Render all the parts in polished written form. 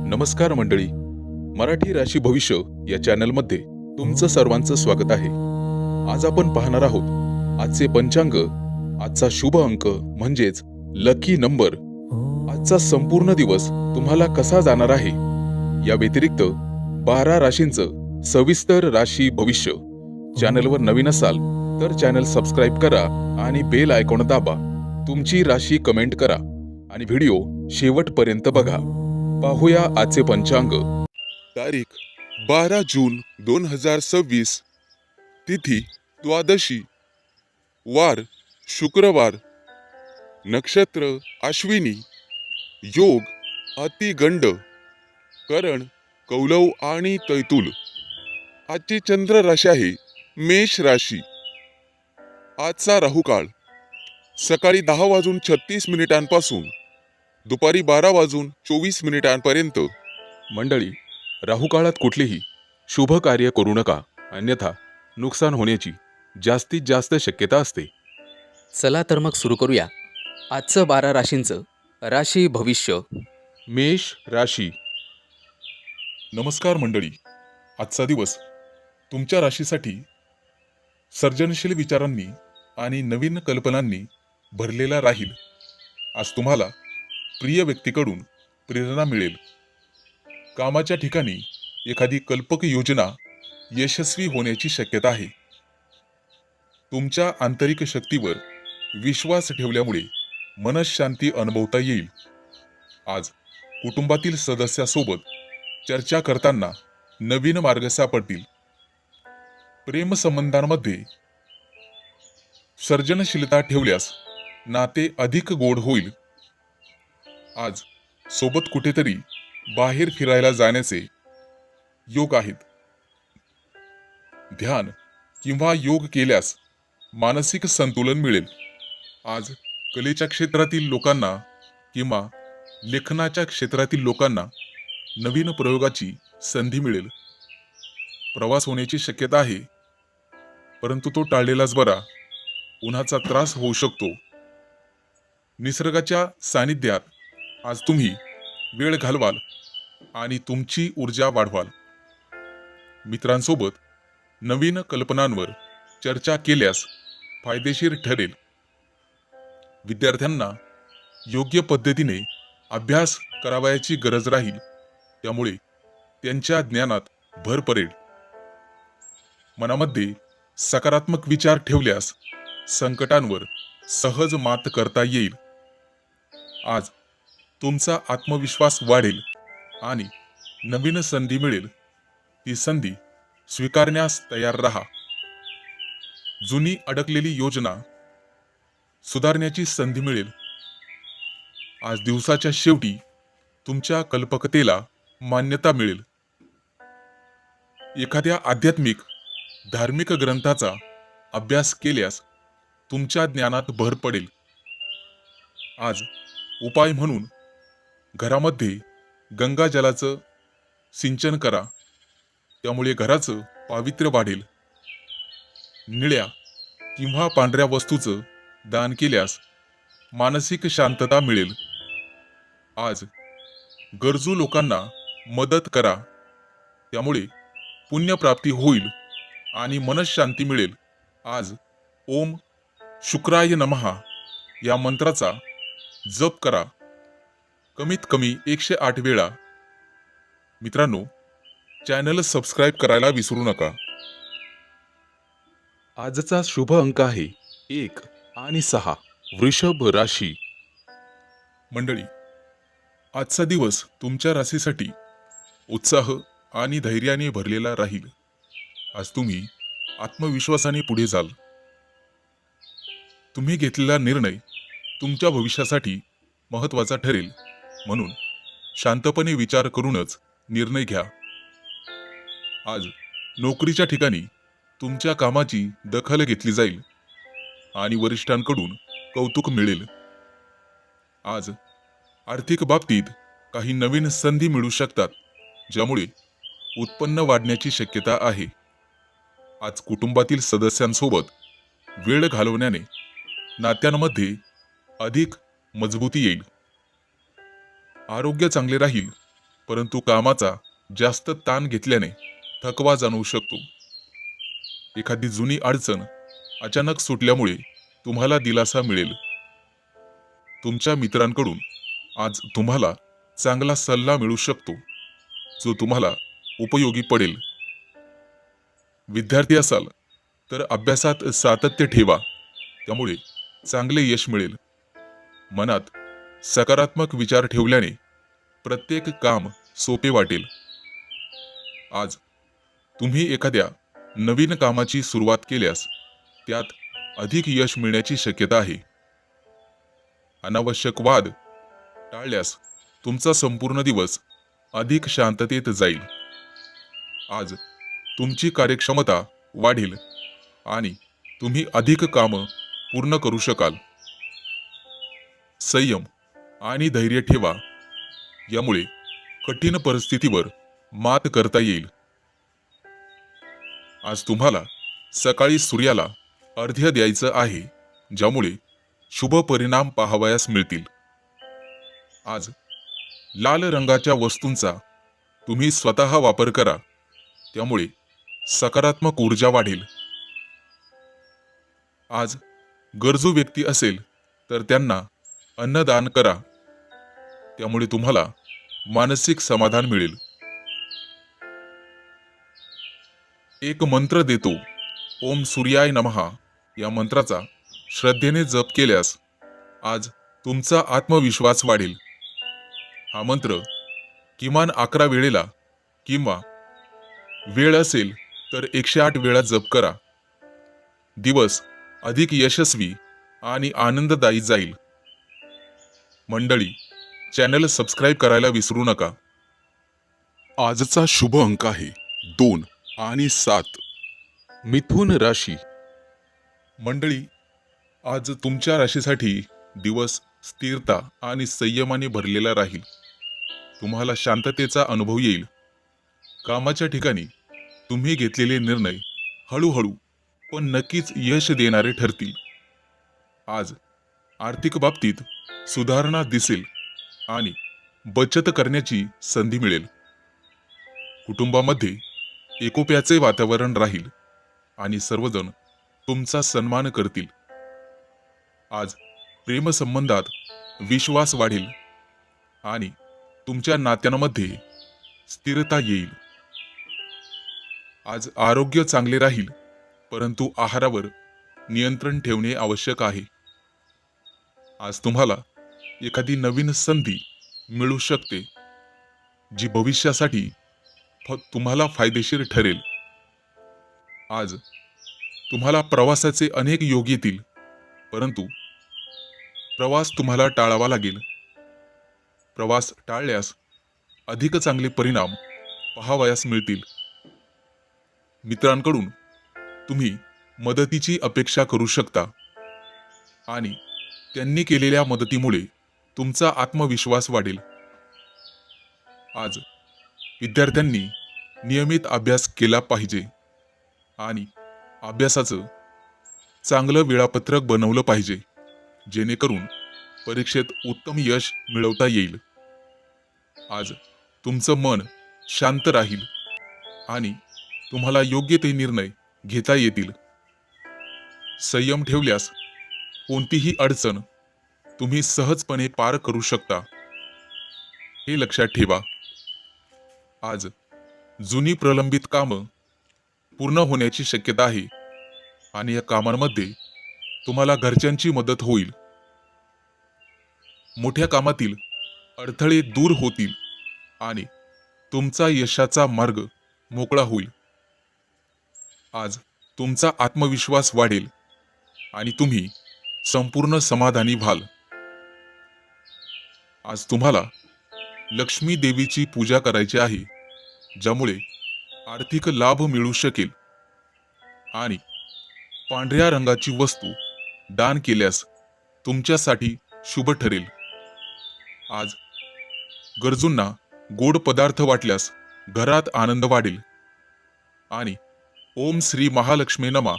नमस्कार मंडळी, मराठी राशी भविष्य या चॅनलमध्ये तुमचं सर्वांचं स्वागत आहे. आज आपण पाहणार आहोत आजचे पंचांग, आजचा शुभ अंक म्हणजेच लकी नंबर, आजचा संपूर्ण दिवस तुम्हाला कसा जाणार आहे, या व्यतिरिक्त 12 राशींचं सविस्तर राशी भविष्य. चॅनलवर नवीन असाल तर चॅनल सबस्क्राईब करा आणि बेल आयकॉन दाबा. तुमची राशी कमेंट करा आणि व्हिडिओ शेवटपर्यंत बघा. पाहूया आजचे पंचांग. तारीख 12 जून 2026, तिथी द्वादशी, वार शुक्रवार, नक्षत्र अश्विनी, योग अतिगंड, करण कौलव आणि तैतुल. आजची चंद्र राशी आहे मेष राशी. आजचा राहुकाळ सकाळी 10:36 पासून दुपारी 12:24 मंडळी, राहुकाळात कुठलेही शुभ कार्य करू नका, अन्यथा नुकसान होण्याची जास्तीत जास्त शक्यता असते. चला तर मग सुरू करूया आजचं 12 राशींचं राशी भविष्य. मेष राशी. नमस्कार मंडळी, आजचा दिवस तुमच्या राशीसाठी सर्जनशील विचारांनी आणि नवीन कल्पनांनी भरलेला राहील. आज तुम्हाला प्रिय व्यक्तीकडून प्रेरणा मिळेल. कामाच्या ठिकाणी एखादी कल्पक योजना यशस्वी होण्याची शक्यता आहे. तुमच्या आंतरिक शक्तीवर विश्वास ठेवल्यामुळे मनःशांती अनुभवता येईल. आज कुटुंबातील सदस्यासोबत चर्चा करताना नवीन मार्ग सापडतील. प्रेमसंबंधांमध्ये सर्जनशीलता ठेवल्यास नाते अधिक गोड होईल. आज सोबत कुठेतरी बाहेर फिरायला जाण्याचे योग आहेत. ध्यान किंवा योग केल्यास मानसिक संतुलन मिळेल. आज कलेच्या क्षेत्रातील लोकांना किंवा लेखनाच्या क्षेत्रातील लोकांना नवीन प्रयोगाची संधी मिळेल. प्रवास होण्याची शक्यता आहे, परंतु तो टाळलेलाच बरा. उन्हाचा त्रास होऊ शकतो. निसर्गाच्या सानिध्यात आज तुम्ही वेळ घालवाल आणि तुमची ऊर्जा वाढवाल. मित्रांसोबत नवीन कल्पनांवर चर्चा केल्यास फायदेशीर ठरेल. विद्यार्थ्यांना योग्य पद्धतीने अभ्यास करावयाची गरज राहील, त्यामुळे त्यांच्या ज्ञानात भर पडेल. मनामध्ये सकारात्मक विचार ठेवल्यास संकटांवर सहज मात करता येईल. आज तुमचा आत्मविश्वास वाढेल आणि नवीन संधी मिळेल. ती संधी स्वीकारण्यास तयार राहा. जुनी अडकलेली योजना सुधारण्याची संधी मिळेल. आज दिवसाच्या शेवटी तुमच्या कल्पकतेला मान्यता मिळेल. एखाद्या आध्यात्मिक धार्मिक ग्रंथाचा अभ्यास केल्यास तुमच्या ज्ञानात भर पडेल. आज उपाय म्हणून घरामध्ये गंगाजलाचं सिंचन करा, त्यामुळे घराचं पावित्र्य वाढेल. निळ्या किंवा पांढऱ्या वस्तूचं दान केल्यास मानसिक शांतता मिळेल. आज गरजू लोकांना मदत करा, त्यामुळे पुण्यप्राप्ती होईल आणि मनःशांती मिळेल. आज ओम शुक्राय नमः या मंत्राचा जप करा, कमीत कमी 108 वेळा. मित्रांनो, चॅनल सबस्क्राईब करायला विसरू नका. आजचा शुभ अंक आहे 1 आणि 6. वृषभ राशी. मंडळी, आजचा दिवस तुमच्या राशीसाठी उत्साह आणि धैर्याने भरलेला राहील. आज तुम्ही आत्मविश्वासाने पुढे जाल. तुम्ही घेतलेला निर्णय तुमच्या भविष्यासाठी महत्त्वाचा ठरेल, म्हणून शांतपणे विचार करूनच निर्णय घ्या. आज नोकरीच्या ठिकाणी तुमच्या कामाची दखल घेतली जाईल आणि वरिष्ठांकडून कौतुक मिळेल. आज आर्थिक बाबतीत काही नवीन संधी मिळू शकतात, ज्यामुळे उत्पन्न वाढण्याची शक्यता आहे. आज कुटुंबातील सदस्यांसोबत वेळ घालवण्याने नात्यांमध्ये अधिक मजबूती येईल. आरोग्य चांगले राहील, परंतु कामाचा जास्त ताण घेतल्याने थकवा जाणवू शकतो. एखादी जुनी अडचण अचानक सुटल्यामुळे तुम्हाला दिलासा मिळेल. तुमच्या मित्रांकडून आज तुम्हाला चांगला सल्ला मिळू शकतो, जो तुम्हाला उपयोगी पडेल. विद्यार्थी असाल तर अभ्यासात सातत्य ठेवा, त्यामुळे चांगले यश मिळेल. मनात सकारात्मक विचार ठेवल्याने प्रत्येक काम सोपे वाटेल. आज तुम्ही एखाद्या नवीन कामाची सुरुवात केल्यास त्यात अधिक यश मिळण्याची शक्यता आहे. अनावश्यक वाद टाळल्यास तुमचा संपूर्ण दिवस अधिक शांततेत जाईल. आज तुमची कार्यक्षमता वाढेल आणि तुम्ही अधिक कामं पूर्ण करू शकाल. संयम आणि धैर्य ठेवा, यामुळे कठीण परिस्थितीवर मात करता येईल. आज तुम्हाला सकाळी सूर्याला अर्घ्य द्यायचं आहे, ज्यामुळे शुभ परिणाम पाहावयास मिळतील. आज लाल रंगाच्या वस्तूंचा तुम्ही स्वतः वापर करा, त्यामुळे सकारात्मक ऊर्जा वाढेल. आज गरजू व्यक्ती असेल तर त्यांना अन्नदान करा, त्यामुळे तुम्हाला मानसिक समाधान मिळेल. एक मंत्र देतो, ओम सूर्याय नमः या मंत्राचा श्रद्धेने जप केल्यास आज तुमचा आत्मविश्वास वाढेल. हा मंत्र किमान 11 वेळेला किंवा वेळ असेल तर 108 वेळा जप करा. दिवस अधिक यशस्वी आणि आनंददायी जाईल. मंडळी, चॅनल सबस्क्राईब करायला विसरू नका. आजचा शुभ अंक आहे 2 आणि 7. मिथुन राशी. मंडळी, आज तुमच्या राशीसाठी दिवस स्थिरता आणि संयमाने भरलेला राहील. तुम्हाला शांततेचा अनुभव येईल. कामाच्या ठिकाणी तुम्ही घेतलेले निर्णय हळूहळू पण नक्कीच यश देणारे ठरतील. आज आर्थिक बाबतीत सुधारणा दिसेल आणि बचत करण्याची संधी मिळेल. कुटुंबामध्ये एकोप्याचे वातावरण राहील आणि सर्वजण तुमचा सन्मान करतील. आज प्रेमसंबंधात विश्वास वाढेल आणि तुमच्या नात्यांमध्ये स्थिरता येईल. आज आरोग्य चांगले राहील, परंतु आहारावर नियंत्रण ठेवणे आवश्यक आहे. आज तुम्हाला एखादी नवीन संधी मिळू शकते, जी भविष्यासाठी तुम्हाला फायदेशीर ठरेल. आज तुम्हाला प्रवासाचे अनेक योग येतील, परंतु प्रवास तुम्हाला टाळावा लागेल. प्रवास टाळल्यास अधिक चांगले परिणाम पाहावयास मिळतील. मित्रांकडून तुम्ही मदतीची अपेक्षा करू शकता आणि त्यांनी केलेल्या मदतीमुळे तुमचा आत्मविश्वास वाढेल. आज विद्यार्थ्यांनी नियमित अभ्यास केला पाहिजे आणि अभ्यासाचं चांगलं वेळापत्रक बनवलं पाहिजे, जेणेकरून परीक्षेत उत्तम यश मिळवता येईल. आज तुमचं मन शांत राहील आणि तुम्हाला योग्य ते निर्णय घेता येतील. संयम ठेवल्यास कोणतीही अडचण तुम्ही सहजपणे पार करू शकता, हे लक्षात ठेवा. आज जुनी प्रलंबित कामं पूर्ण होण्याची शक्यता आहे आणि या कामांमध्ये तुम्हाला घरच्यांची मदत होईल. मोठ्या कामातील अडथळे दूर होतील आणि तुमचा यशाचा मार्ग मोकळा होईल. आज तुमचा आत्मविश्वास वाढेल आणि तुम्ही संपूर्ण समाधानी व्हाल. आज तुम्हाला लक्ष्मी देवीची पूजा करायची आहे, ज्यामुळे आर्थिक लाभ मिळू शकेल आणि पांढऱ्या रंगाची वस्तू दान केल्यास तुमच्यासाठी शुभ ठरेल. आज गरजूंना गोड पदार्थ वाटल्यास घरात आनंद वाढेल आणि ओम श्री महालक्ष्मी नमा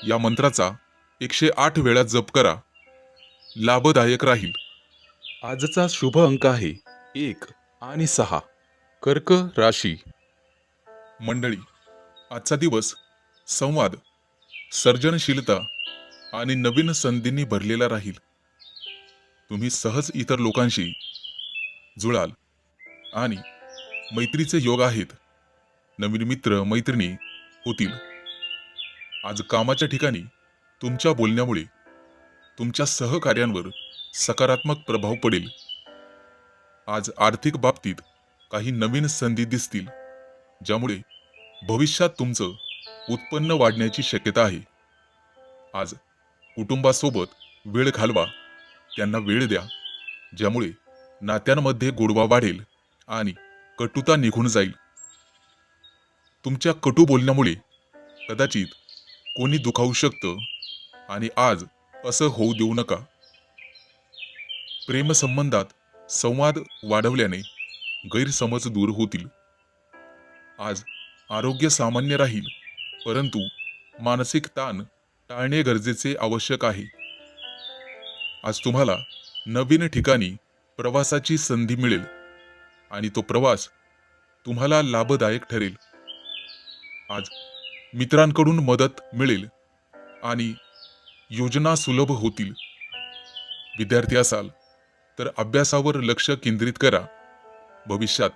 या मंत्राचा 108 वेळा जप करा. लाभदायक राहील. आजचा शुभ अंक आहे 1 आणि 6. कर्क राशी. मंडळी, आजचा दिवस संवाद, सर्जनशीलता आणि नवीन संधींनी भरलेला राहील. तुम्ही सहज इतर लोकांशी जुळाल आणि मैत्रीचे योग आहेत. नवीन मित्र मैत्रिणी होतील. आज कामाच्या ठिकाणी तुमच्या बोलण्यामुळे तुमच्या सहकार्यांवर सकारात्मक प्रभाव पडेल. आज आर्थिक बाबतीत काही नवीन संधी दिसतील, ज्यामुळे भविष्यात तुमचं उत्पन्न वाढण्याची शक्यता आहे. आज कुटुंबासोबत वेळ घालवा, त्यांना वेळ द्या, ज्यामुळे नात्यांमध्ये गोडवा वाढेल आणि कटुता निघून जाईल. तुमच्या कटू बोलण्यामुळे कदाचित कोणी दुखावू शकतं आणि आज असं होऊ देऊ नका. प्रेमसंबंधात संवाद वाढवल्याने गैरसमज दूर होतील. आज आरोग्य सामान्य राहील, परंतु मानसिक ताण टाळणे गरजेचे आवश्यक आहे. आज तुम्हाला नवीन ठिकाणी प्रवासाची संधी मिळेल आणि तो प्रवास तुम्हाला लाभदायक ठरेल. आज मित्रांकडून मदत मिळेल आणि योजना सुलभ होतील. विद्यार्थी असाल तर अभ्यासावर लक्ष केंद्रित करा. भविष्यात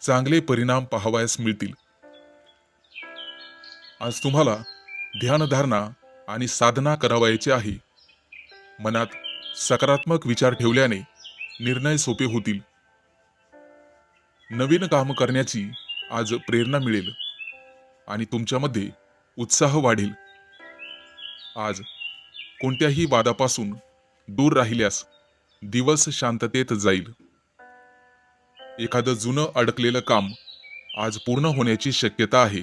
चांगले परिणाम पाहावयास मिळतील. आज तुम्हाला ध्यानधारणा आणि साधना करावयाची आहे. मनात सकारात्मक विचार ठेवल्याने निर्णय सोपे होतील. नवीन काम करण्याची आज प्रेरणा मिळेल आणि तुमच्यामध्ये उत्साह वाढेल. आज कोणत्याही वादापासून दूर राहिल्यास दिवस शांततेत जाईल. एखादं जुनं अडकलेलं काम आज पूर्ण होण्याची शक्यता आहे.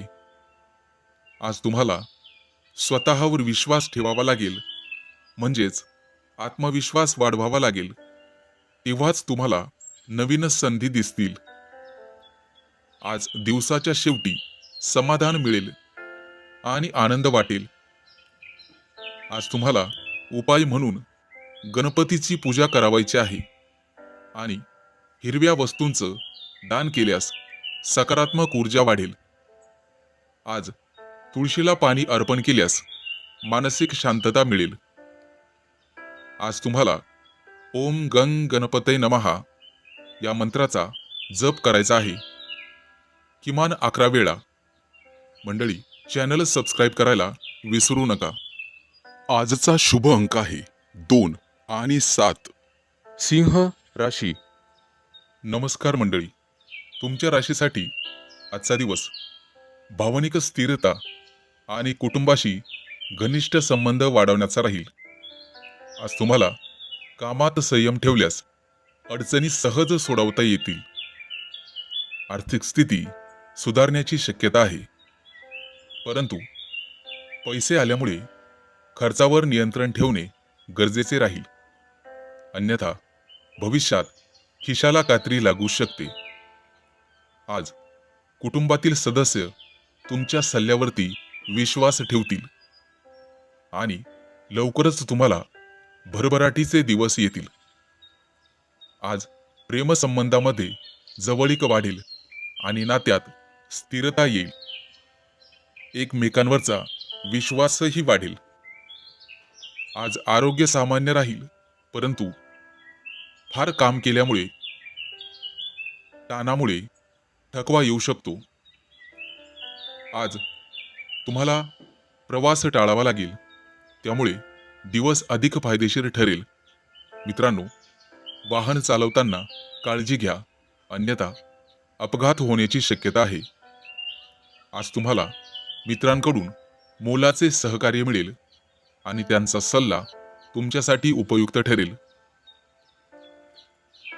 आज तुम्हाला स्वतःवर विश्वास ठेवावा लागेल, म्हणजेच आत्मविश्वास वाढवावा लागेल. तेव्हाच तुम्हाला नवीन संधी दिसतील. आज दिवसाच्या शेवटी समाधान मिळेल आणि आनंद वाटेल. आज तुम्हाला उपाय म्हणून गणपतीची पूजा करावयाची आहे आणि हिरव्या वस्तूंचं दान केल्यास सकारात्मक ऊर्जा वाढेल. आज तुळशीला पाणी अर्पण केल्यास मानसिक शांतता मिळेल. आज तुम्हाला ओम गंग गणपतये नमः या मंत्राचा जप करायचा आहे, किमान 11 वेळा. मंडळी, चॅनल सबस्क्राईब करायला विसरू नका. आजचा शुभ अंक आहे 2 आणि 7. सिंह राशी. नमस्कार मंडळी, तुमच्या राशीसाठी आजचा दिवस भावनिक स्थिरता आणि कुटुंबाशी घनिष्ठ संबंध वाढवण्याचा राहील. आज तुम्हाला कामात संयम ठेवल्यास अडचणी सहज सोडवता येतील. आर्थिक स्थिती सुधारण्याची शक्यता आहे, परंतु पैसे आल्यामुळे खर्चावर नियंत्रण ठेवणे गरजेचे राहील. अन्यथा भविष्यात खिशाला कात्री लागू शकते. आज कुटुंबातील सदस्य तुमच्या सल्ल्यावरती विश्वास ठेवतील आणि लवकरच तुम्हाला भरभराटीचे दिवस येतील. आज प्रेमसंबंधामध्ये जवळीक वाढेल आणि नात्यात स्थिरता येईल. एकमेकांवरचा विश्वासही वाढेल. आज आरोग्य सामान्य राहील, परंतु फार काम केल्यामुळे ताणामुळे थकवा येऊ शकतो. आज तुम्हाला प्रवास टाळावा लागेल, त्यामुळे दिवस अधिक फायदेशीर ठरेल. मित्रांनो, वाहन चालवताना काळजी घ्या, अन्यथा अपघात होण्याची शक्यता आहे. आज तुम्हाला मित्रांकडून मोलाचे सहकार्य मिळेल आणि त्यांचा सल्ला तुमच्यासाठी उपयुक्त ठरेल.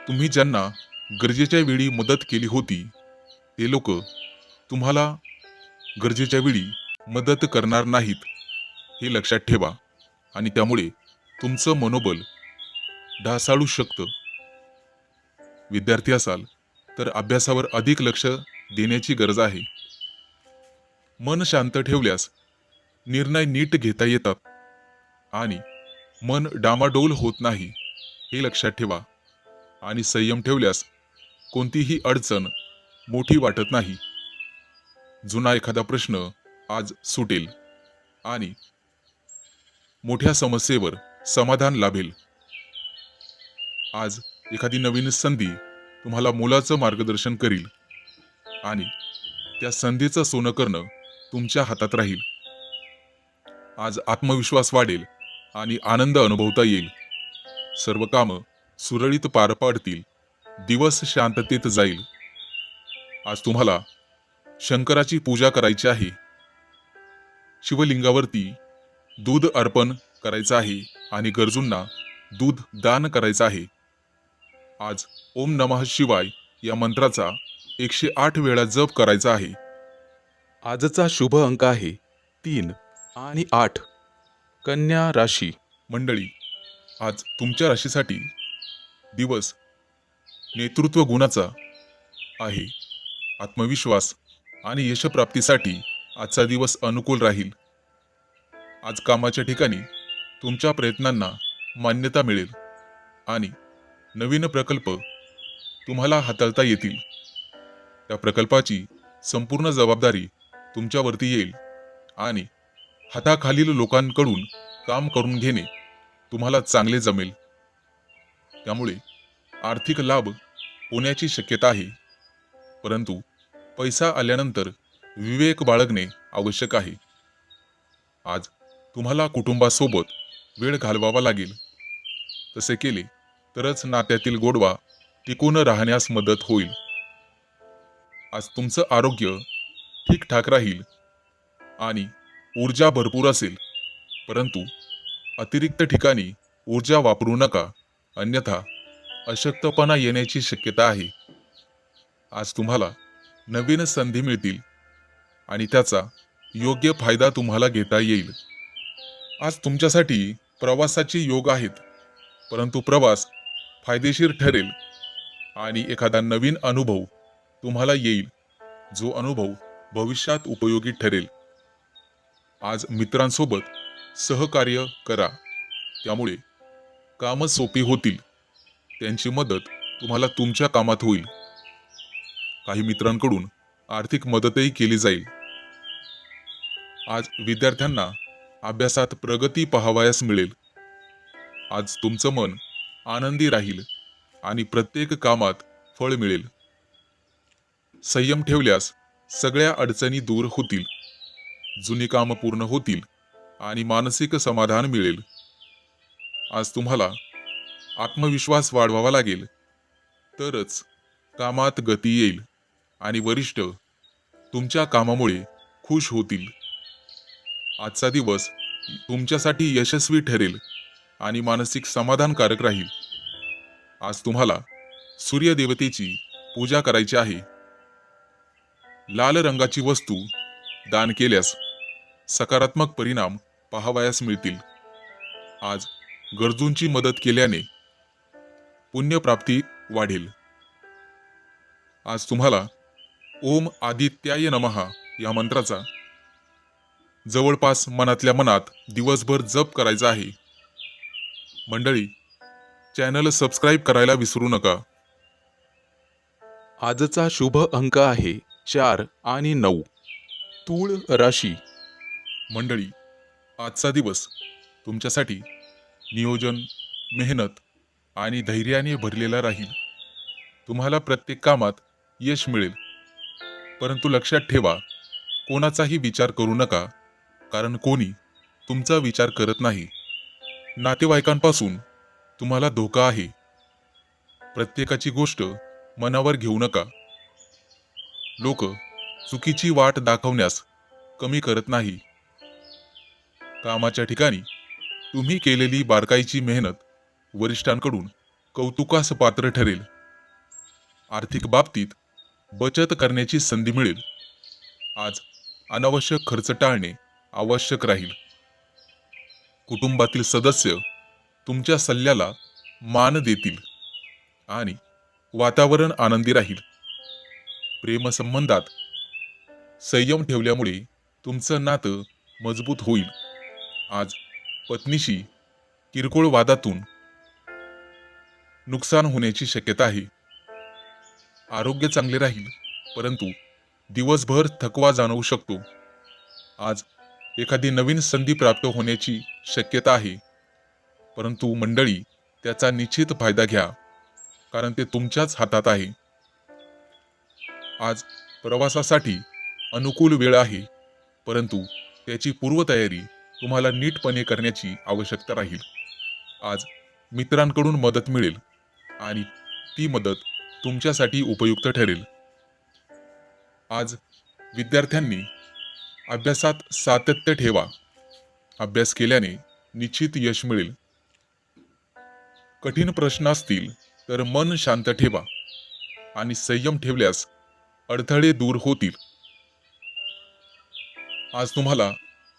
तुम्ही ज्यांना गरजेच्या वेळी मदत केली होती, ते लोक तुम्हाला गरजेच्या वेळी मदत करणार नाहीत, हे लक्षात ठेवा आणि त्यामुळे तुमचं मनोबल ढासाळू शकतं. विद्यार्थी असाल तर अभ्यासावर अधिक लक्ष देण्याची गरज आहे. मन शांत ठेवल्यास निर्णय नीट घेता येतात आणि मन डामाडोल होत नाही हे लक्षात ठेवा आणि संयम ठेवल्यास कोणतीही अडचण मोठी वाटत नाही. जुना एखादा प्रश्न आज सुटेल आणि मोठ्या समस्येवर समाधान लाभेल. आज एखादी नवीन संधी तुम्हाला मोलाचं मार्गदर्शन करील आणि त्या संधीचं सोनं करणं तुमच्या हातात राहील. आज आत्मविश्वास वाढेल आणि आनंद अनुभवता येईल. सर्व कामं सुरळीत पार पाडतील. दिवस शांततेत जाईल. आज तुम्हाला शंकराची पूजा करायची आहे. शिवलिंगावरती दूध अर्पण करायचं आहे आणि गरजूंना दूध दान करायचं आहे. आज ओम नमः शिवाय या मंत्राचा 108 वेळा जप करायचा आहे. आजचा शुभ अंक आहे 3 आणि 8. कन्या राशी. मंडळी, आज तुमच्या राशीसाठी दिवस नेतृत्व गुणाचा आहे. आत्मविश्वास आणि यशप्राप्तीसाठी आजचा दिवस अनुकूल राहील. आज कामाच्या ठिकाणी तुमच्या प्रयत्नांना मान्यता मिळेल आणि नवीन प्रकल्प तुम्हाला हाताळता येतील. त्या प्रकल्पाची संपूर्ण जबाबदारी तुमच्यावरती येईल आणि हाताखालील लोकांकडून काम करून घेणे तुम्हाला चांगले जमेल. त्यामुळे आर्थिक लाभ होण्याची शक्यता आहे. परंतु पैसा आल्यानंतर विवेक बाळगणे आवश्यक आहे. आज तुम्हाला कुटुंबासोबत वेळ घालवावा लागेल. तसे केले तरच नात्यातील गोडवा टिकून राहण्यास मदत होईल. आज तुमचं आरोग्य ठीकठाक राहील आणि ऊर्जा भरपूर असेल. परंतु अतिरिक्त ठिकाणी ऊर्जा वापरू नका, अन्यथा अशक्तपणा येण्याची शक्यता आहे. आज तुम्हाला नवीन संधी मिळतील आणि त्याचा योग्य फायदा तुम्हाला घेता येईल. आज तुमच्यासाठी प्रवासाचे योग आहेत, परंतु प्रवास फायदेशीर ठरेल आणि एखादा नवीन अनुभव तुम्हाला येईल, जो अनुभव भविष्यात उपयोगी ठरेल. आज मित्रांसोबत सहकार्य करा, त्यामुळे कामं सोपी होतील. त्यांची मदत तुम्हाला तुमच्या कामात होईल. काही मित्रांकडून आर्थिक मदतही केली जाईल. आज विद्यार्थ्यांना अभ्यासात प्रगती पाहावयास मिळेल. आज तुमचं मन आनंदी राहील आणि प्रत्येक कामात फळ मिळेल. संयम ठेवल्यास सगळ्या अडचणी दूर होतील. जुनी कामं पूर्ण होतील आणि मानसिक समाधान मिळेल. आज तुम्हाला आत्मविश्वास वाढवावा लागेल, तरच कामात गती येईल आणि वरिष्ठ तुमच्या कामामुळे खुश होतील. आजचा दिवस तुमच्यासाठी यशस्वी ठरेल आणि मानसिक समाधानकारक राहील. आज तुम्हाला सूर्यदेवतेची पूजा करायची आहे. लाल रंगाची वस्तू दान केल्यास सकारात्मक परिणाम पाहावयास मिळतील. आज गरजूंची मदत केल्याने पुण्यप्राप्ती वाढेल. आज तुम्हाला ओम आदित्याय नमः या मंत्राचा जवळपास मनातल्या मनात दिवसभर जप करायचा आहे. मंडळी, चॅनल सबस्क्राईब करायला विसरू नका. आजचा शुभ अंक आहे 4 आणि 9. तूळ राशी. मंडळी, आजचा दिवस तुमच्यासाठी नियोजन, मेहनत आणि धैर्याने भरलेला राहील. तुम्हाला प्रत्येक कामात यश मिळेल. परंतु लक्षात ठेवा, कोणाचाही विचार करू नका, कारण कोणी तुमचा विचार करत नाही. नातेवाईकांपासून तुम्हाला धोका आहे. प्रत्येकाची गोष्ट मनावर घेऊ नका. लोक चुकीची वाट दाखवण्यास कमी करत नाही. कामाच्या ठिकाणी तुम्ही केलेली बारकाईची मेहनत वरिष्ठांकडून कौतुकास पात्र ठरेल. आर्थिक बाबतीत बचत करण्याची संधी मिळेल. आज अनावश्यक खर्च टाळणे आवश्यक राहील. कुटुंबातील सदस्य तुमच्या सल्ल्याला मान देतील आणि वातावरण आनंदी राहील. प्रेमसंबंधात संयम ठेवल्यामुळे तुमचं नातं मजबूत होईल. आज पत्नीशी किरकोळ वादातून नुकसान होण्याची शक्यता आहे. आरोग्य चांगले राहील, परंतु दिवसभर थकवा जाणवू शकतो. आज एखादी नवीन संधी प्राप्त होण्याची शक्यता आहे, परंतु मंडळी त्याचा निश्चित फायदा घ्या, कारण ते तुमच्याच हातात आहे. आज प्रवासासाठी अनुकूल वेळ आहे, परंतु त्याची पूर्वतयारी तुम्हाला नीटपणे करण्याची आवश्यकता राहील. आज मित्रांकडून मदत मिळेल आणि ती मदत तुमच्यासाठी उपयुक्त ठरेल. आज विद्यार्थ्यांनी अभ्यासात सातत्य ठेवा. अभ्यास केल्याने निश्चित यश मिळेल. कठीण प्रश्न असतील तर मन शांत ठेवा आणि संयम ठेवल्यास अडथळे दूर होतील. आज तुम्हाला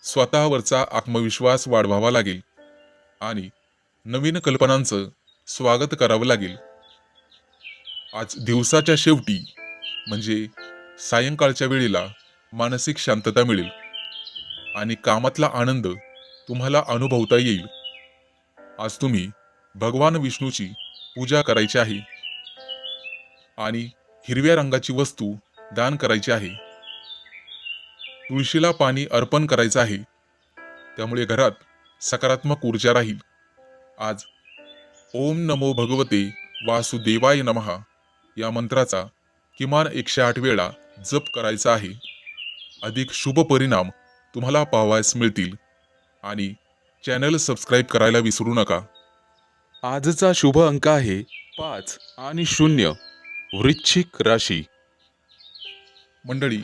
स्वतःवरचा आत्मविश्वास वाढवावा लागेल आणि नवीन कल्पनांचं स्वागत करावं लागेल. आज दिवसाच्या शेवटी म्हणजे सायंकाळच्या वेळेला मानसिक शांतता मिळेल आणि कामातला आनंद तुम्हाला अनुभवता येईल. आज तुम्ही भगवान विष्णूची पूजा करायची आहे आणि हिरव्या रंगाची वस्तू दान करायची आहे. तुळशीला पाणी अर्पण करायचं आहे, त्यामुळे घरात सकारात्मक ऊर्जा राहील. आज ओम नमो भगवते वासुदेवाय नमः या मंत्राचा किमान 108 वेळा जप करायचा आहे. अधिक शुभ परिणाम तुम्हाला पाहावयास मिळतील आणि चॅनल सबस्क्राईब करायला विसरू नका. आजचा शुभ अंक आहे 5 आणि 0. वृश्चिक राशी. मंडळी,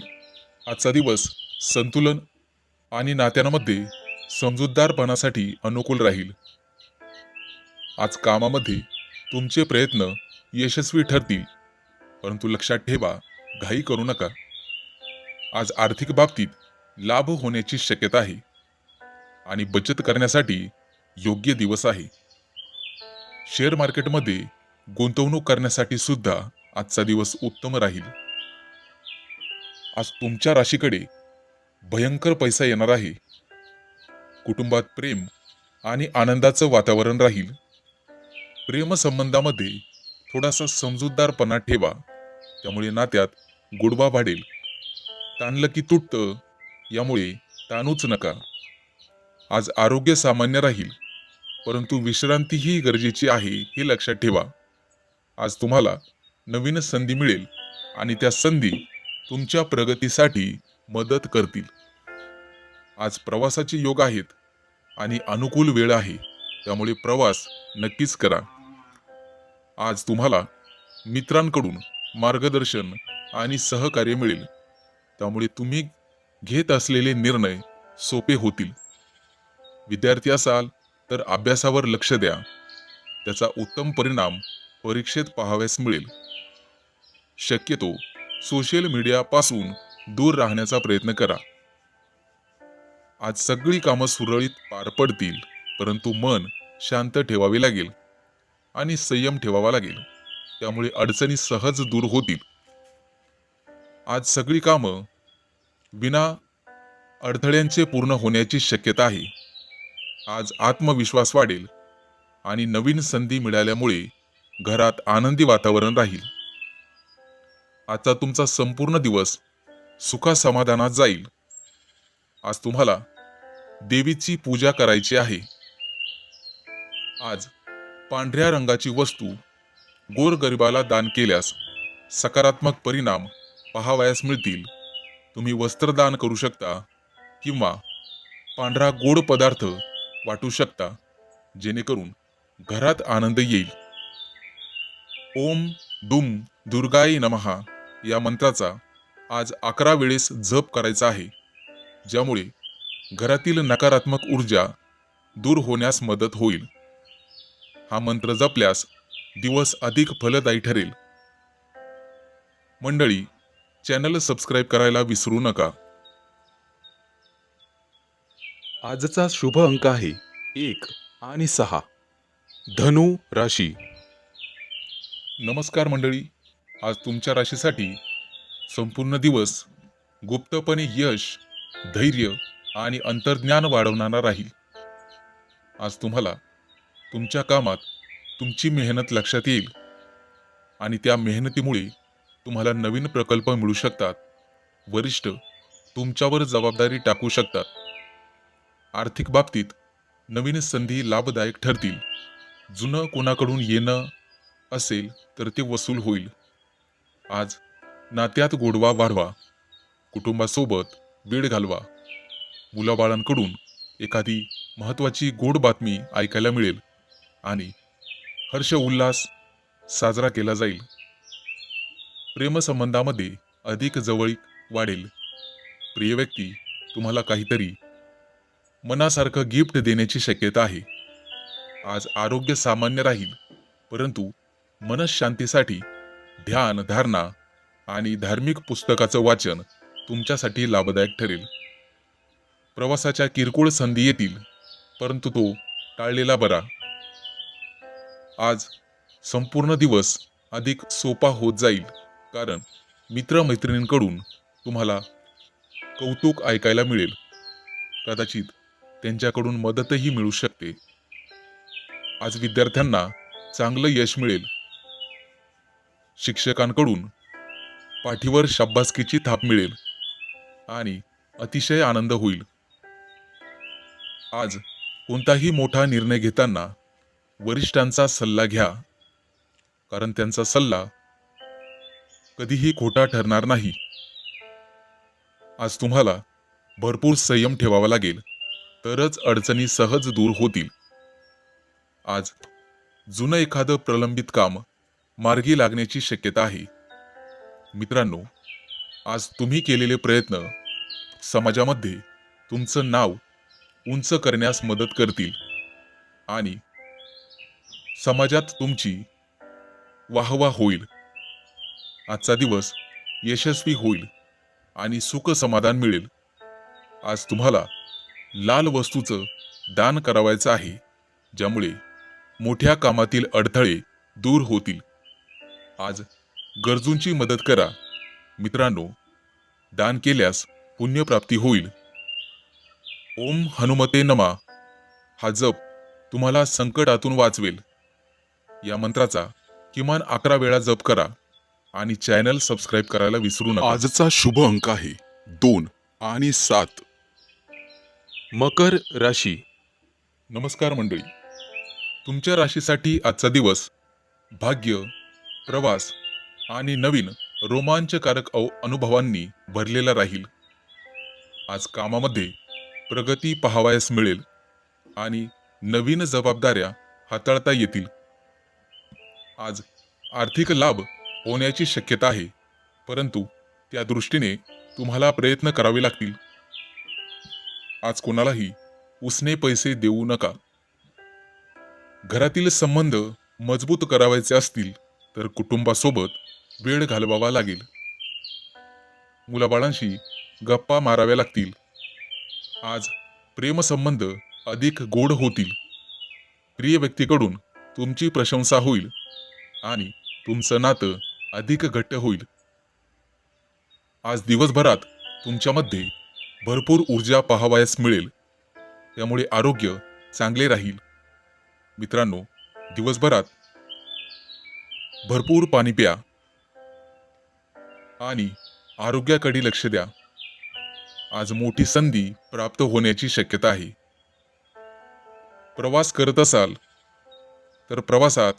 आजचा दिवस संतुलन आणि नात्यांमध्ये समजूतदारपणासाठी अनुकूल राहील. आज कामामध्ये तुमचे प्रयत्न यशस्वी ठरतील, परंतु लक्षात ठेवा, घाई करू नका. आज आर्थिक बाबतीत लाभ होण्याची शक्यता आहे आणि बचत करण्यासाठी योग्य दिवस आहे. शेअर मार्केटमध्ये गुंतवणूक करण्यासाठी सुद्धा आजचा दिवस उत्तम राहील. आज तुमच्या राशीकडे भयंकर पैसा येणार आहे. कुटुंबात प्रेम आणि आनंदाचं वातावरण राहील. प्रेमसंबंधामध्ये थोडासा समजूतदारपणा ठेवा, त्यामुळे नात्यात गोडवा वाढेल. ताणलं की तुटतं, यामुळे ताणूच नका. आज आरोग्य सामान्य राहील, परंतु विश्रांतीही गरजेची आहे हे लक्षात ठेवा. आज तुम्हाला नवीन संधी मिळेल आणि त्या संधी तुमच्या प्रगतीसाठी मदत करतील. आज प्रवासाचे योग आहेत आणि अनुकूल वेळ आहे, त्यामुळे प्रवास नक्कीच करा. आज तुम्हाला मित्रांकडून मार्गदर्शन आणि सहकार्य मिळेल, त्यामुळे तुम्ही घेत असलेले निर्णय सोपे होतील. विद्यार्थी असाल तर अभ्यासावर लक्ष द्या, त्याचा उत्तम परिणाम परीक्षेत पाहावयास मिळेल. शक्यतो सोशल मीडियापासून दूर राहण्याचा प्रयत्न करा. आज सगळी कामं सुरळीत पार पडतील, परंतु मन शांत ठेवावे लागेल आणि संयम ठेवावा लागेल, त्यामुळे अडचणी सहज दूर होतील. आज सगळी कामं विना अडथळ्यांचे पूर्ण होण्याची शक्यता आहे. आज आत्मविश्वास वाढेल आणि नवीन संधी मिळाल्यामुळे घरात आनंदी वातावरण राहील. आजचा तुमचा संपूर्ण दिवस सुखासमाधानात जाईल. आज तुम्हाला देवीची पूजा करायची आहे. आज पांढऱ्या रंगाची वस्तू गोरगरिबाला दान केल्यास सकारात्मक परिणाम पाहावयास मिळतील. तुम्ही वस्त्रदान करू शकता किंवा पांढरा गोड पदार्थ वाटू शकता, जेणेकरून घरात आनंद येईल. ओम दुम दुर्गाय नमः या मंत्राचा आज 11 वेळेस जप करायचा आहे, ज्यामुळे घरातील नकारात्मक ऊर्जा दूर होण्यास मदत होईल. हा मंत्र जपल्यास दिवस अधिक फलदायी ठरेल. मंडळी, चॅनल सबस्क्राईब करायला विसरू नका. आजचा शुभ अंक आहे 1 आणि 6. धनु राशी. नमस्कार मंडळी, आज तुमच्या राशीसाठी संपूर्ण दिवस गुप्तपणे यश, धैर्य आणि अंतर्ज्ञान वाढवणारा राहील. आज तुम्हाला तुमच्या कामात तुमची मेहनत लक्षात येईल आणि त्या मेहनतीमुळे तुम्हाला नवीन प्रकल्प मिळू शकतात. वरिष्ठ तुमच्यावर जबाबदारी टाकू शकतात. आर्थिक बाबतीत नवीन संधी लाभदायक ठरतील. जुनं कोणाकडून येणं असेल तर ते वसूल होईल. आज नात्यात गोडवा वाढवा. कुटुंबासोबत वेळ घालवा. मुलाबाळांकडून एखादी महत्त्वाची गोड बातमी ऐकायला मिळेल आणि हर्ष उल्हास साजरा केला जाईल. प्रेमसंबंधामध्ये अधिक जवळीक वाढेल. प्रिय व्यक्ती तुम्हाला काहीतरी मनासारखं गिफ्ट देण्याची शक्यता आहे. आज आरोग्य सामान्य राहील, परंतु मनःशांतीसाठी ध्यान धारणा आणि धार्मिक पुस्तकाचं वाचन तुमच्यासाठी लाभदायक ठरेल. प्रवासाच्या किरकोळ संधी येतील, परंतु तो टाळलेला बरा. आज संपूर्ण दिवस अधिक सोपा होत जाईल, कारण मित्रमैत्रिणींकडून तुम्हाला कौतुक ऐकायला मिळेल. कदाचित त्यांच्याकडून मदतही मिळू शकते. आज विद्यार्थ्यांना चांगलं यश मिळेल. शिक्षकांकडून पाठीवर शाबासकीची थाप मिळेल आणि अतिशय आनंद होईल. आज कोणताही मोठा निर्णय घेताना वरिष्ठांचा सल्ला घ्या, कारण त्यांचा सल्ला कधीही खोटा ठरणार नाही. आज तुम्हाला भरपूर संयम ठेवावा लागेल, तरच अडचणी सहज दूर होतील. आज जुनं एखादं प्रलंबित काम मार्गी लागण्याची शक्यता आहे. मित्रांनो, आज तुम्ही केलेले प्रयत्न समाजामध्ये तुमचं नाव उंच करण्यास मदत करतील आणि समाजात तुमची वाहवा होईल. आजचा दिवस यशस्वी होईल आणि सुख समाधान मिळेल. आज तुम्हाला लाल वस्तूचं दान करावायचं आहे, ज्यामुळे मोठ्या कामातील अडथळे दूर होतील. आज गरजूंची मदत करा. मित्रांनो, दान केल्यास पुण्यप्राप्ती होईल. ओम हनुमते नमा हा जप तुम्हाला संकटातून वाचवेल. या मंत्राचा किमान 11 वेळा जप करा आणि चॅनल सबस्क्राईब करायला विसरू नका. आजचा शुभ अंक आहे 2 आणि 7. मकर राशी. नमस्कार मंडळी, तुमच्या राशीसाठी आजचा दिवस भाग्य, प्रवास आणि नवीन रोमांचकारक अनुभवांनी भरलेला राहील. आज कामामध्ये प्रगती पाहावयास मिळेल आणि नवीन जबाबदाऱ्या हाताळता येतील. आज आर्थिक लाभ होण्याची शक्यता आहे, परंतु त्या दृष्टीने तुम्हाला प्रयत्न करावे लागतील. आज कोणालाही उसने पैसे देऊ नका. घरातील संबंध मजबूत करावायचे असतील तर कुटुंबासोबत वेळ घालवावा लागेल. मुलाबाळांशी गप्पा माराव्या लागतील. आज प्रेमसंबंध अधिक गोड होतील. प्रिय व्यक्तीकडून तुमची प्रशंसा होईल आणि तुमचं नातं अधिक घट्ट होईल. आज दिवसभरात तुमच्यामध्ये भरपूर ऊर्जा पाहावयास मिळेल, त्यामुळे आरोग्य चांगले राहील. मित्रांनो, दिवसभरात भरपूर पाणी प्या आणि आरोग्याकडे लक्ष द्या. आज मोठी संधी प्राप्त होण्याची शक्यता आहे. प्रवास करत असाल तर प्रवासात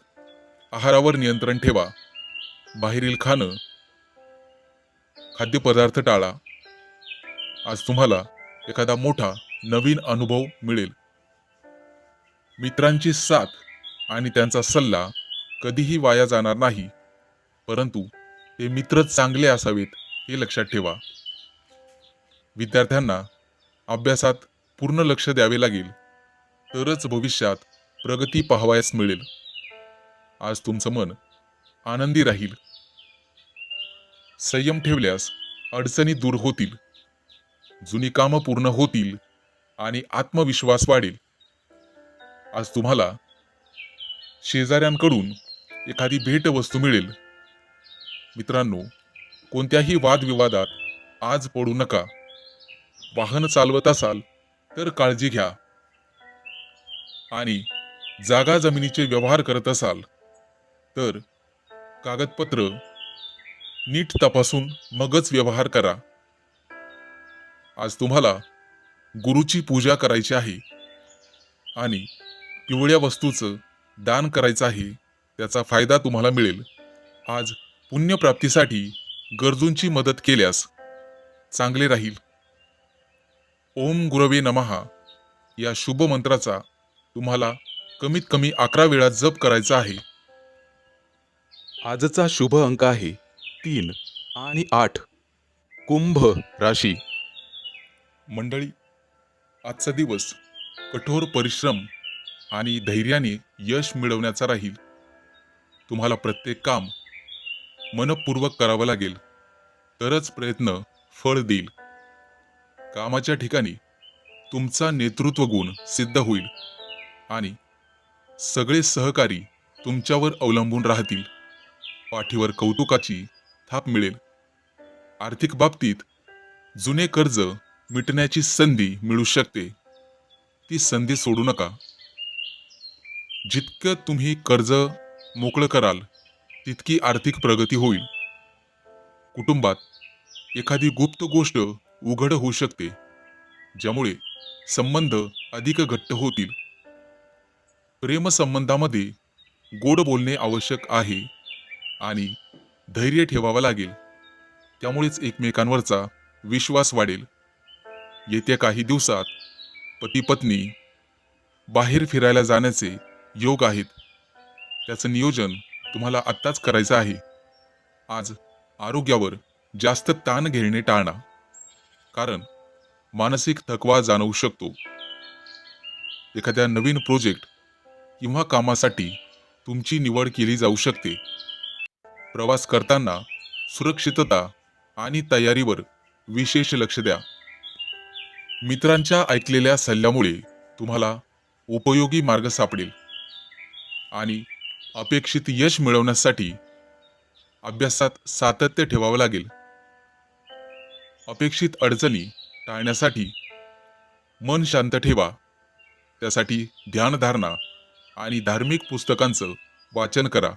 आहारावर नियंत्रण ठेवा. बाहेरील खाद्यपदार्थ टाळा. आज तुम्हाला एखादा मोठा नवीन अनुभव मिळेल. मित्रांची साथ आणि त्यांचा सल्ला कधीही वाया जाणार नाही, परंतु ते मित्र चांगले असावेत हे लक्षात ठेवा. विद्यार्थ्यांना अभ्यासात पूर्ण लक्ष द्यावे लागेल, तरच भविष्यात प्रगती पाहावयास मिळेल. आज तुमचं मन आनंदी राहील. संयम ठेवल्यास अडचणी दूर होतील. जुनी कामं पूर्ण होतील आणि आत्मविश्वास वाढेल. आज तुम्हाला शेजाऱ्यांकडून एखादी भेटवस्तू मिळेल. मित्रांनो, कोणत्याही वादविवादात आज पडू नका. वाहन चालवत असाल तर काळजी घ्या आणि जागा जमिनीचे व्यवहार करत असाल तर कागदपत्र नीट तपासून मगच व्यवहार करा. आज तुम्हाला गुरुची पूजा करायची आहे आणि पिवळ्या वस्तूचं दान करायचं आहे. त्याचा फायदा तुम्हाला मिळेल. आज पुण्यप्राप्तीसाठी गरजूंची मदत केल्यास चांगले राहील. ओम गुरवे नमः या शुभ मंत्राचा तुम्हाला कमीत कमी 11 वेळा जप करायचा आहे. आजचा शुभ अंक आहे 3 आणि 8. कुंभ राशी. मंडळी, आजचा दिवस कठोर परिश्रम आणि धैर्याने यश मिळवण्याचा राहील. तुम्हाला प्रत्येक काम मनपूर्वक करावं लागेल, तरच प्रयत्न फळ देईल. कामाच्या ठिकाणी तुमचा नेतृत्व गुण सिद्ध होईल आणि सगळे सहकारी तुमच्यावर अवलंबून राहतील. पाठीवर कौतुकाची थाप मिळेल. आर्थिक बाबतीत जुने कर्ज मिटण्याची संधी मिळू शकते. ती संधी सोडू नका. जितकं तुम्ही कर्ज मोकळं कराल तितकी आर्थिक प्रगती होईल. कुटुंबात एखादी गुप्त गोष्ट उघड होऊ शकते, ज्यामुळे संबंध अधिक घट्ट होतील. प्रेमसंबंधामध्ये गोड बोलणे आवश्यक आहे आणि धैर्य ठेवावं लागेल. त्यामुळेच एकमेकांवरचा विश्वास वाढेल. येत्या काही दिवसात पती पत्नी बाहेर फिरायला जाण्याचे योग आहेत. त्याचं नियोजन तुम्हाला आत्ताच करायचं आहे. आज आरोग्यावर जास्त ताण घेणे टाळा, कारण मानसिक थकवा जाणवू शकतो. एखाद्या नवीन प्रोजेक्ट किंवा कामासाठी तुमची निवड केली जाऊ शकते. प्रवास करताना सुरक्षितता आणि तयारीवर विशेष लक्ष द्या. मित्रांच्या ऐकलेल्या सल्ल्यामुळे तुम्हाला उपयोगी मार्ग सापडेल आणि अपेक्षित यश मिळवण्यासाठी अभ्यासात सातत्य ठेवावं लागेल. अपेक्षित अडचणी टाळण्यासाठी मन शांत ठेवा. त्यासाठी ध्यानधारणा आणि धार्मिक पुस्तकांचं वाचन करा.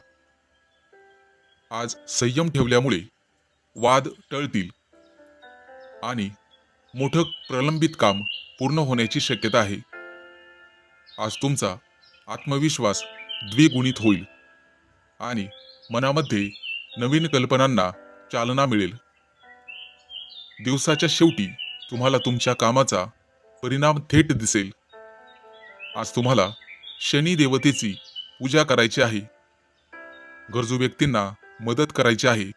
आज संयम ठेवल्यामुळे वाद टळतील आणि मोठं प्रलंबित काम पूर्ण होण्याची शक्यता आहे. आज तुमचा आत्मविश्वास द्विगुणित होईल आणि मनामध्ये नवीन कल्पनांना चालना मिळेल. दिवसाच्या शेवटी तुम्हाला तुमच्या कामाचा परिणाम थेट दिसेल. आज तुम्हाला शनी देवतेची पूजा करायची आहे. गरजू व्यक्तींना मदत करायची आहे.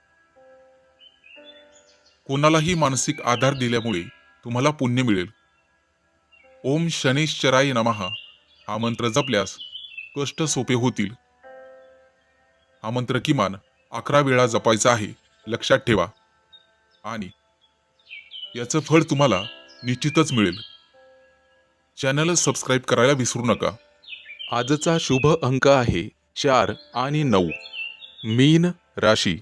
कोणालाही मानसिक आधार दिल्यामुळे तुम्हाला पुण्य मिळेल. ओम शनैश्चराय नमः हा मंत्र जपल्यास कष्ट सोपे होतील. हा मंत्र किमान 11 वेळा जपायचा आहे, लक्षात ठेवा. आणि याचं फळ तुम्हाला निश्चितच मिळेल. चॅनल सबस्क्राईब करायला विसरू नका. आजचा शुभ अंक आहे 4 आणि 9. मीन राशी.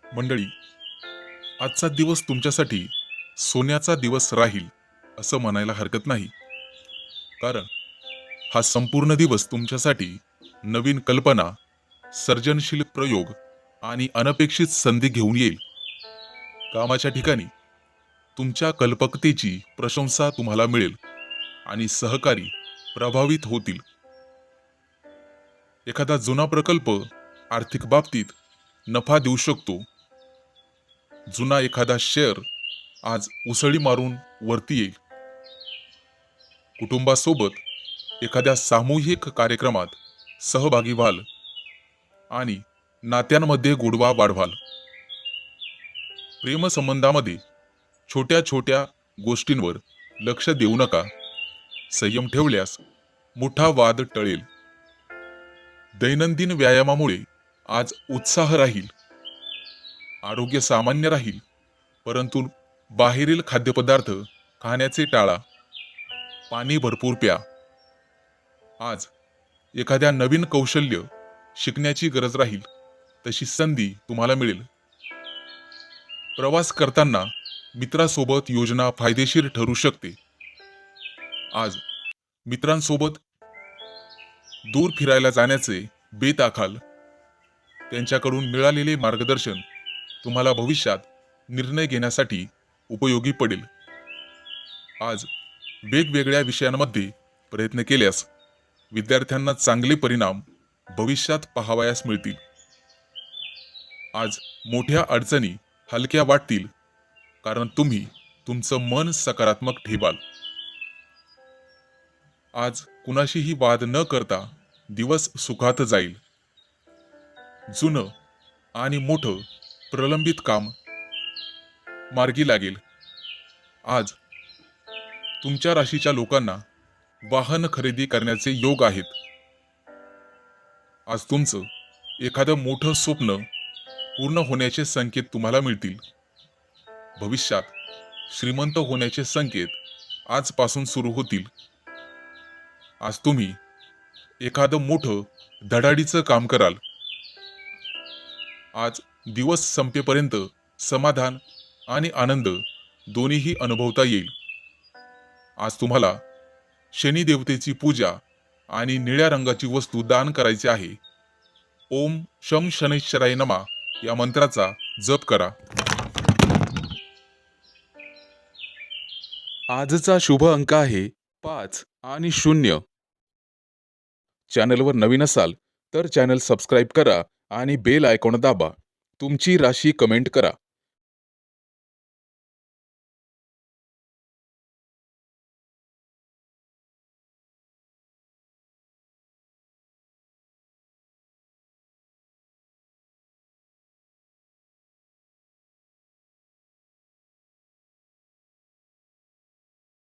मंडळी, आजचा दिवस तुमच्यासाठी सोन्याचा दिवस राहील असं म्हणायला हरकत नाही, कारण हा संपूर्ण दिवस तुमच्यासाठी नवीन कल्पना, सर्जनशील प्रयोग आणि अनपेक्षित संधी घेऊन येईल. कामाच्या ठिकाणी तुमच्या कल्पकतेची प्रशंसा तुम्हाला मिळेल आणि सहकारी प्रभावित होतील. एखादा जुना प्रकल्प आर्थिक बाबतीत नफा देऊ शकतो. जुना एखादा शेअर आज उसळी मारून वरती येईल. कुटुंबासोबत एखाद्या सामूहिक कार्यक्रमात सहभागी व्हाल आणि नात्यांमध्ये गोडवा वाढवाल. प्रेमसंबंधामध्ये छोट्या छोट्या गोष्टींवर लक्ष देऊ नका. संयम ठेवल्यास मोठा वाद टळेल. दैनंदिन व्यायामामुळे आज उत्साह राहील. आरोग्य सामान्य राहील, परंतु बाहेरील खाद्यपदार्थ खाण्याचे टाळा. पाणी भरपूर प्या. आज एखाद्या नवीन कौशल्य शिकण्याची गरज राहील, तशी संधी तुम्हाला मिळेल. प्रवास करताना मित्रासोबत योजना फायदेशीर ठरू शकते. आज मित्रांसोबत दूर फिरायला जाण्याचे बेत आखाल. त्यांच्याकडून मिळालेले मार्गदर्शन तुम्हाला भविष्यात निर्णय घेण्यासाठी उपयोगी पडेल. आज वेगवेगळ्या विषयांमध्ये प्रयत्न केल्यास विद्यार्थ्यांना चांगले परिणाम भविष्यात पाहावयास मिळतील. आज मोठ्या अडचणी हलक्या वाटतील, कारण तुम्ही तुमचं मन सकारात्मक ठेवाल. आज कुणाशीही वाद न करता दिवस सुखात जाईल. जुनं आणि मोठं प्रलंबित काम मार्गी लागेल. आज तुमच्या राशीच्या लोकांना वाहन खरेदी करण्याचे योग आहेत. आज तुमचं एखादं मोठं स्वप्न पूर्ण होण्याचे संकेत तुम्हाला मिळतील. भविष्यात श्रीमंत होण्याचे संकेत आजपासून सुरू होतील. आज तुम्ही एखादं मोठं धडाडीचं काम कराल. आज दिवस संपेपर्यंत समाधान आणि आनंद दोन्हीही अनुभवता येईल. आज तुम्हाला शनिदेवतेची पूजा आणि निळ्या रंगाची वस्तू दान करायची आहे. ओम शं शनैश्चराय नमः या मंत्राचा जप करा. आजचा शुभ अंक आहे 5 आणि 0. चॅनलवर नवीन असाल तर चॅनल सबस्क्राईब करा आणि बेल आयकॉन दाबा. तुमची राशी कमेंट करा.